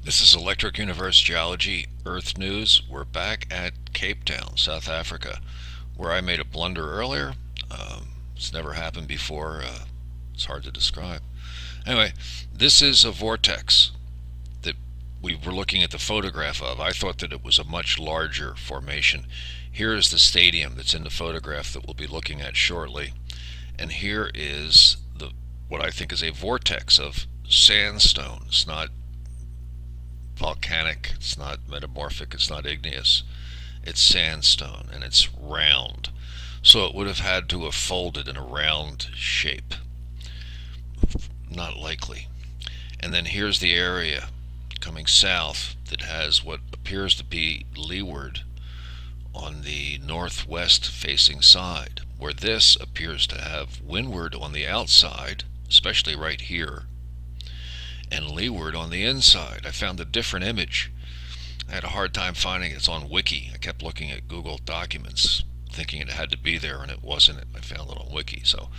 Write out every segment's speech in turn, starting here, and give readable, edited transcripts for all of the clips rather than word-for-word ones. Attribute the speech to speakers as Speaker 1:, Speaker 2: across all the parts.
Speaker 1: This is Electric Universe Geology Earth News. We're back at Cape Town, South Africa, where I made a blunder earlier. It's never happened before. It's hard to describe. Anyway, this is a vortex that we were looking at the photograph of. I thought that it was a much larger formation. Here is the stadium that's in the photograph that we'll be looking at shortly. And here is what I think is a vortex of sandstone. It's not volcanic, it's not metamorphic, it's not igneous. It's sandstone and it's round. So it would have had to have folded in a round shape. Not likely. And then here's the area coming south that has what appears to be leeward on the northwest facing side, where this appears to have windward on the outside, especially right here, and leeward on the inside. I found a different image. I had a hard time finding it. It's on Wiki. I kept looking at Google documents thinking it had to be there, and it wasn't. I found it on Wiki. So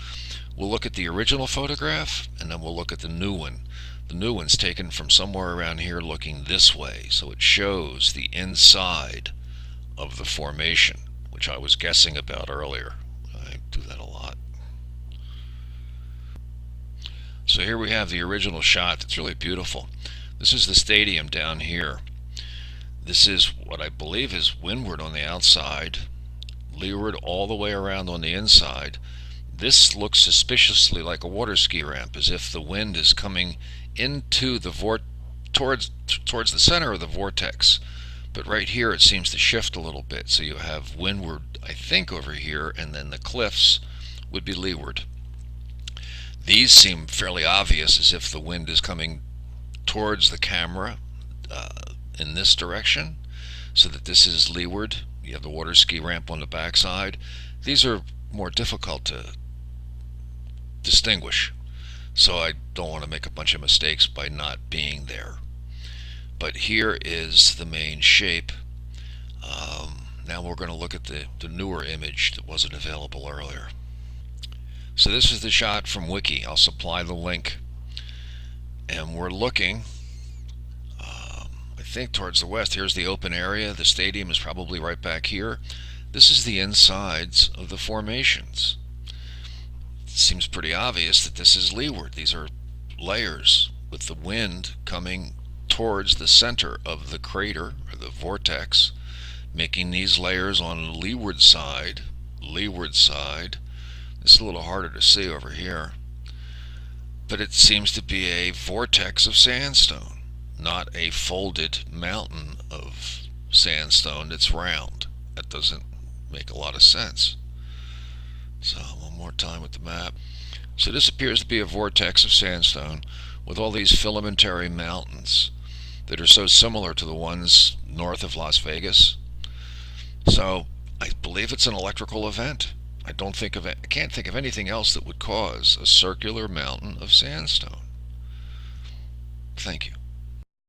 Speaker 1: we'll look at the original photograph, and then we'll look at the new one. The new one's taken from somewhere around here looking this way, so it shows the inside of the formation, which I was guessing about earlier. I do that a lot. So here we have the original shot. It's really beautiful. This is the stadium down here. This is what I believe is windward on the outside, leeward all the way around on the inside. This looks suspiciously like a water ski ramp, as if the wind is coming into the towards the center of the vortex. But right here it seems to shift a little bit, so you have windward, I think, over here, and then the cliffs would be leeward. These seem fairly obvious, as if the wind is coming towards the camera in this direction, so that this is leeward. You have the water ski ramp on the backside. These are more difficult to distinguish, so I don't want to make a bunch of mistakes by not being there. But here is the main shape. Now we're going to look at the newer image that wasn't available earlier. So this is the shot from Wiki. I'll supply the link. And we're looking, I think, towards the west. Here's the open area. The stadium is probably right back here. This is the insides of the formations. It seems pretty obvious that this is leeward. These are layers with the wind coming towards the center of the crater, or the vortex, making these layers on the leeward side. It's a little harder to see over here, but it seems to be a vortex of sandstone, not a folded mountain of sandstone that's round. That doesn't make a lot of sense. So one more time with the map. So this appears to be a vortex of sandstone with all these filamentary mountains that are so similar to the ones north of Las Vegas. So I believe it's an electrical event. I can't think of anything else that would cause a circular mountain of sandstone. Thank you.